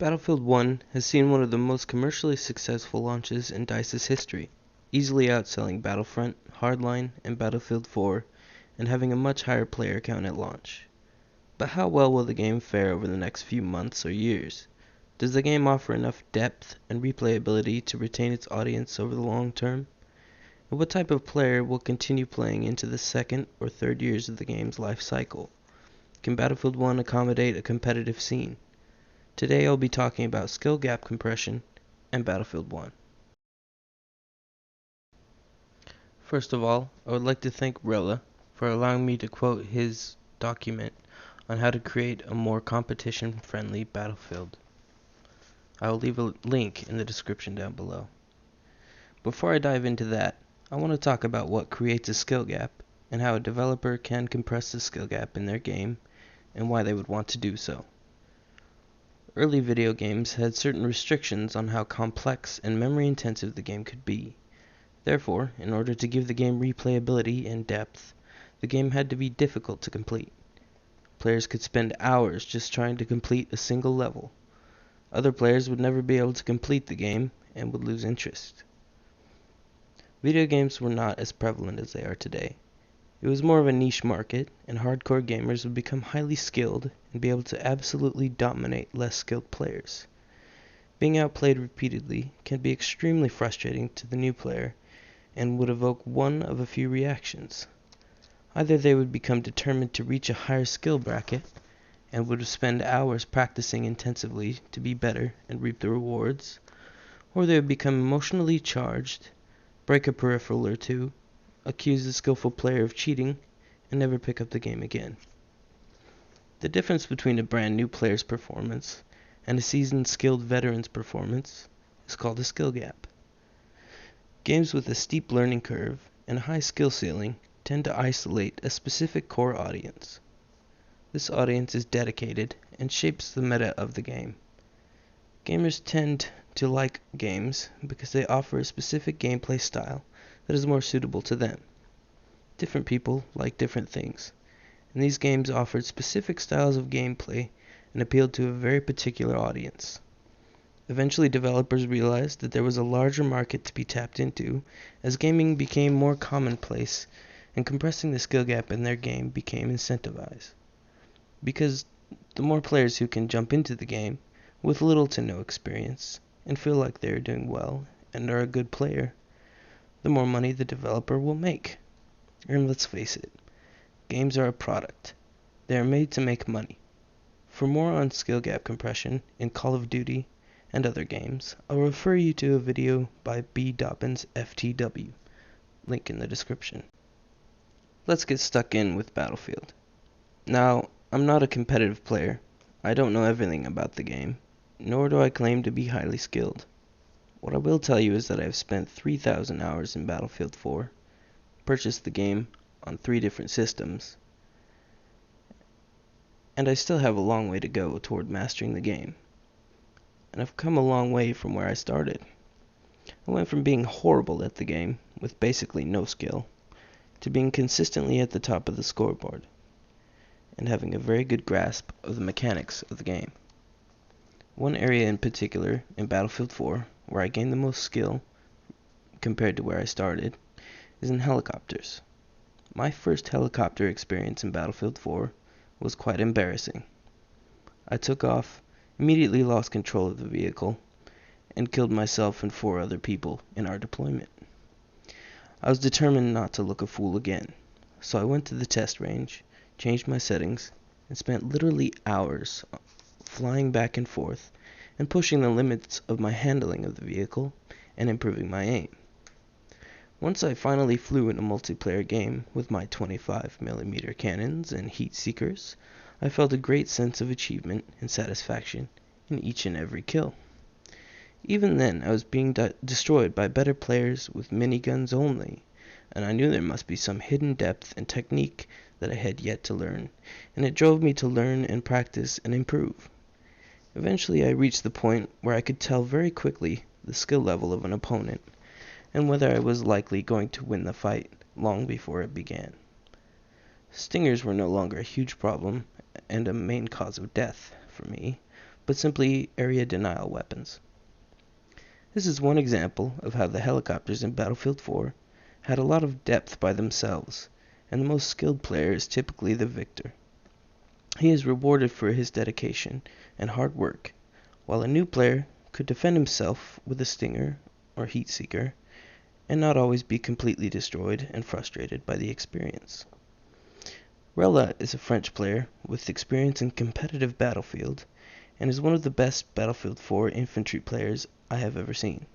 Battlefield 1 has seen one of the most commercially successful launches in DICE's history, easily outselling Battlefront, Hardline, and Battlefield 4, and having a much higher player count at launch. But how well will the game fare over the next few months or years? Does the game offer enough depth and replayability to retain its audience over the long term? And what type of player will continue playing into the second or third years of the game's life cycle? Can Battlefield 1 accommodate a competitive scene? Today I'll be talking about skill gap compression and Battlefield 1. First of all, I would like to thank Rella for allowing me to quote his document on how to create a more competition-friendly Battlefield. I will leave a link in the description down below. Before I dive into that, I want to talk about what creates a skill gap and how a developer can compress the skill gap in their game and why they would want to do so. Early video games had certain restrictions on how complex and memory-intensive the game could be. Therefore, in order to give the game replayability and depth, the game had to be difficult to complete. Players could spend hours just trying to complete a single level. Other players would never be able to complete the game and would lose interest. Video games were not as prevalent as they are today. It was more of a niche market, and hardcore gamers would become highly skilled and be able to absolutely dominate less skilled players. Being outplayed repeatedly can be extremely frustrating to the new player and would evoke one of a few reactions. Either they would become determined to reach a higher skill bracket and would spend hours practicing intensively to be better and reap the rewards, or they would become emotionally charged, break a peripheral or two, accuse the skillful player of cheating, and never pick up the game again. The difference between a brand new player's performance and a seasoned skilled veteran's performance is called a skill gap. Games with a steep learning curve and a high skill ceiling tend to isolate a specific core audience. This audience is dedicated and shapes the meta of the game. Gamers tend to like games because they offer a specific gameplay style that is more suitable to them. Different people like different things, and these games offered specific styles of gameplay and appealed to a very particular audience. Eventually, developers realized that there was a larger market to be tapped into as gaming became more commonplace, and compressing the skill gap in their game became incentivized. Because the more players who can jump into the game with little to no experience and feel like they are doing well and are a good player, the more money the developer will make. And let's face it, games are a product. They are made to make money. For more on skill gap compression in Call of Duty and other games, I'll refer you to a video by B. Dobbins FTW, link in the description. Let's get stuck in with Battlefield. Now, I'm not a competitive player. I don't know everything about the game, nor do I claim to be highly skilled. What I will tell you is that I have spent 3,000 hours in Battlefield 4, purchased the game on 3 different systems, and I still have a long way to go toward mastering the game. And I've come a long way from where I started. I went from being horrible at the game, with basically no skill, to being consistently at the top of the scoreboard, and having a very good grasp of the mechanics of the game. One area in particular in Battlefield 4 where I gained the most skill compared to where I started is in helicopters. My first helicopter experience in Battlefield 4 was quite embarrassing. I took off, immediately lost control of the vehicle, and killed myself and 4 other people in our deployment. I was determined not to look a fool again, so I went to the test range, changed my settings, and spent literally hours flying back and forth and pushing the limits of my handling of the vehicle and improving my aim. Once I finally flew in a multiplayer game with my 25mm cannons and heat seekers, I felt a great sense of achievement and satisfaction in each and every kill. Even then, I was being destroyed by better players with miniguns only, and I knew there must be some hidden depth and technique that I had yet to learn, and it drove me to learn and practice and improve. Eventually I reached the point where I could tell very quickly the skill level of an opponent, and whether I was likely going to win the fight long before it began. Stingers were no longer a huge problem and a main cause of death for me, but simply area denial weapons. This is one example of how the helicopters in Battlefield 4 had a lot of depth by themselves, and the most skilled player is typically the victor. He is rewarded for his dedication and hard work, while a new player could defend himself with a Stinger or Heat Seeker and not always be completely destroyed and frustrated by the experience. Rella is a French player with experience in competitive Battlefield and is one of the best Battlefield 4 infantry players I have ever seen.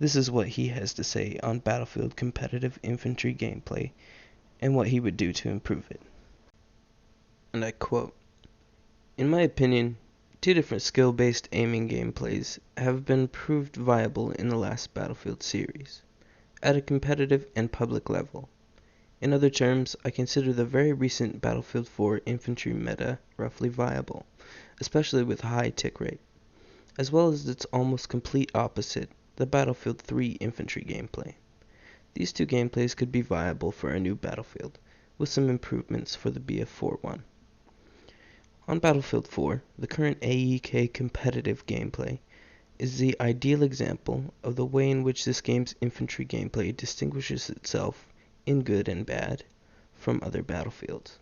This is what he has to say on Battlefield competitive infantry gameplay and what he would do to improve it. And I quote, "In my opinion, two different skill-based aiming gameplays have been proved viable in the last Battlefield series, at a competitive and public level. In other terms, I consider the very recent Battlefield 4 infantry meta roughly viable, especially with high tick rate, as well as its almost complete opposite, the Battlefield 3 infantry gameplay. These two gameplays could be viable for a new Battlefield, with some improvements for the BF4 one. On Battlefield 4, the current AEK competitive gameplay is the ideal example of the way in which this game's infantry gameplay distinguishes itself, in good and bad, from other Battlefields.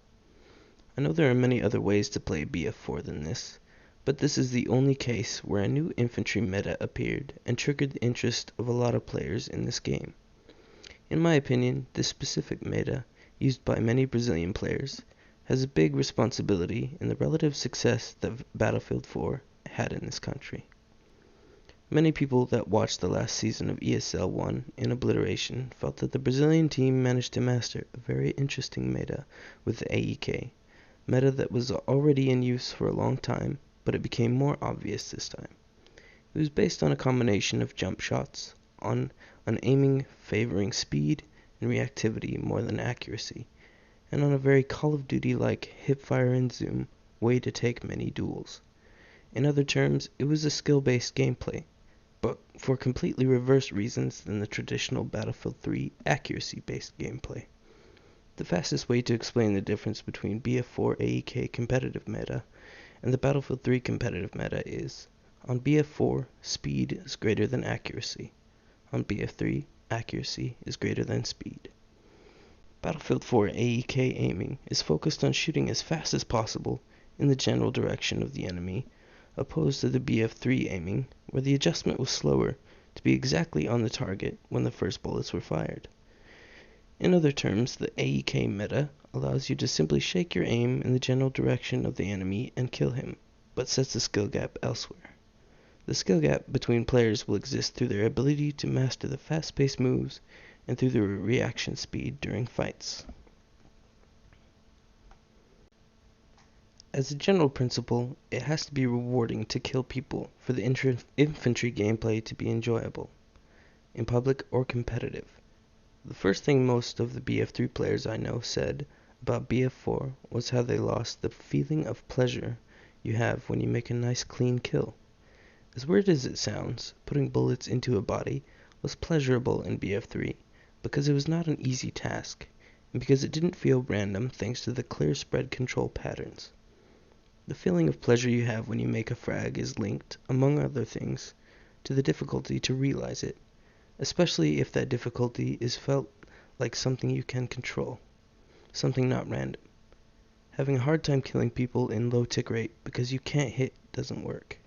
I know there are many other ways to play BF4 than this, but this is the only case where a new infantry meta appeared and triggered the interest of a lot of players in this game. In my opinion, this specific meta, used by many Brazilian players, has a big responsibility in the relative success that Battlefield 4 had in this country. Many people that watched the last season of ESL 1 in Obliteration felt that the Brazilian team managed to master a very interesting meta with the AEK, meta that was already in use for a long time, but it became more obvious this time. It was based on a combination of jump shots, on an aiming favoring speed and reactivity more than accuracy, and on a very Call of Duty-like hipfire and zoom way to take many duels. In other terms, it was a skill-based gameplay, but for completely reverse reasons than the traditional Battlefield 3 accuracy-based gameplay. The fastest way to explain the difference between BF4 AEK competitive meta and the Battlefield 3 competitive meta is, on BF4, speed is greater than accuracy. On BF3, accuracy is greater than speed. Battlefield 4 AEK aiming is focused on shooting as fast as possible in the general direction of the enemy, opposed to the BF3 aiming, where the adjustment was slower to be exactly on the target when the first bullets were fired. In other terms, the AEK meta allows you to simply shake your aim in the general direction of the enemy and kill him, but sets the skill gap elsewhere. The skill gap between players will exist through their ability to master the fast-paced moves and through their reaction speed during fights. As a general principle, it has to be rewarding to kill people for the infantry gameplay to be enjoyable, in public or competitive. The first thing most of the BF3 players I know said about BF4 was how they lost the feeling of pleasure you have when you make a nice clean kill. As weird as it sounds, putting bullets into a body was pleasurable in BF3 because it was not an easy task, and because it didn't feel random thanks to the clear spread control patterns. The feeling of pleasure you have when you make a frag is linked, among other things, to the difficulty to realize it, especially if that difficulty is felt like something you can control, something not random. Having a hard time killing people in low tick rate because you can't hit doesn't work.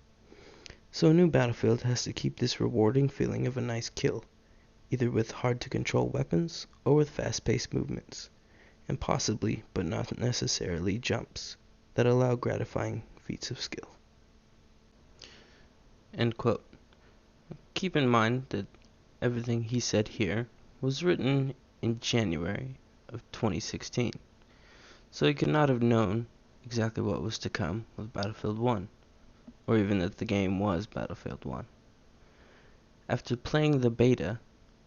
So a new Battlefield has to keep this rewarding feeling of a nice kill, either with hard to control weapons or with fast-paced movements, and possibly, but not necessarily, jumps that allow gratifying feats of skill." End quote. Keep in mind that everything he said here was written in January of 2016, so he could not have known exactly what was to come with Battlefield 1, or even that the game was Battlefield 1. After playing the beta,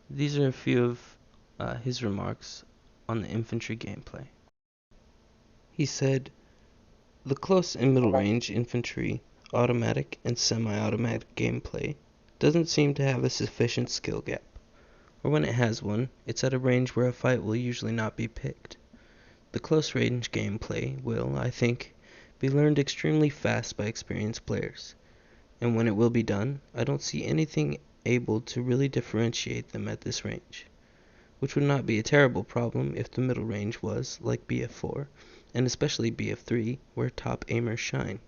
these are a few of his remarks on the infantry gameplay. He said, "The close and middle range infantry, automatic and semi-automatic gameplay doesn't seem to have a sufficient skill gap, or when it has one, it's at a range where a fight will usually not be picked. The close range gameplay will, I think, be learned extremely fast by experienced players, and when it will be done, I don't see anything able to really differentiate them at this range, which would not be a terrible problem if the middle range was, like BF4, and especially BF3, where top aimers shine.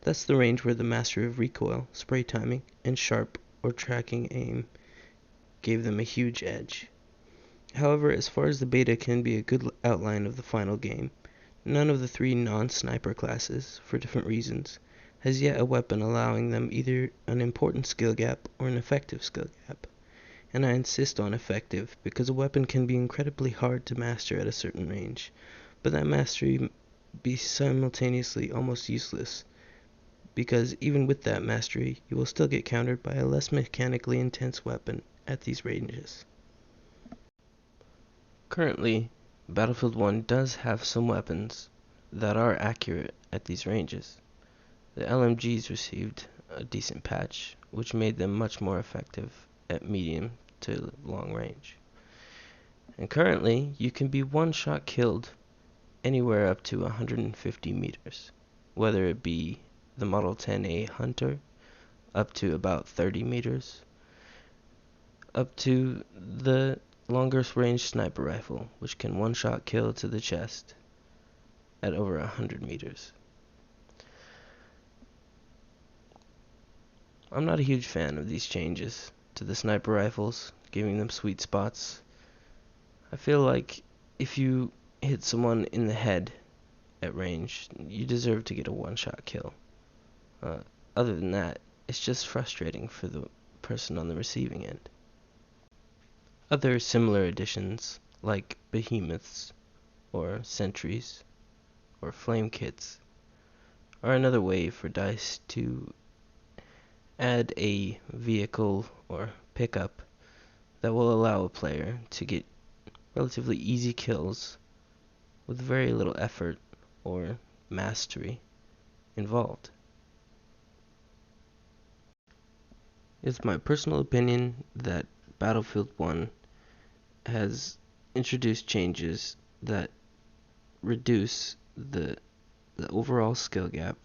That's the range where the mastery of recoil, spray timing, and sharp or tracking aim gave them a huge edge. However, as far as the beta can be a good outline of the final game, none of the three non-sniper classes, for different reasons, has yet a weapon allowing them either an important skill gap or an effective skill gap. And I insist on effective because a weapon can be incredibly hard to master at a certain range, but that mastery be simultaneously almost useless, because even with that mastery, you will still get countered by a less mechanically intense weapon at these ranges. Currently, Battlefield 1 does have some weapons that are accurate at these ranges. The LMGs received a decent patch, which made them much more effective at medium to long range. And currently, you can be one-shot killed anywhere up to 150 meters, whether it be the Model 10A Hunter up to about 30 meters, up to the longest range sniper rifle, which can one-shot kill to the chest at over 100 meters. I'm not a huge fan of these changes to the sniper rifles, giving them sweet spots. I feel like if you hit someone in the head at range, you deserve to get a one-shot kill. Other than that, it's just frustrating for the person on the receiving end. Other similar additions, like behemoths, or sentries, or flame kits, are another way for DICE to add a vehicle or pickup that will allow a player to get relatively easy kills with very little effort or mastery involved. It's my personal opinion that Battlefield 1 has introduced changes that reduce the overall skill gap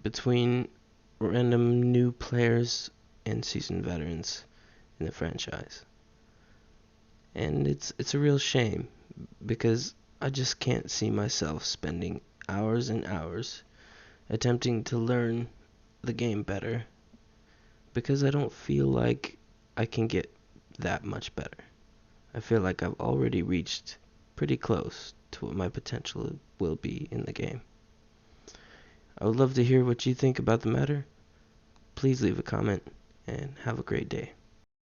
between random new players and seasoned veterans in the franchise. And it's a real shame, because I just can't see myself spending hours and hours attempting to learn the game better, because I don't feel like I can get that much better. I feel like I've already reached pretty close to what my potential will be in the game. I would love to hear what you think about the matter. Please leave a comment, and have a great day.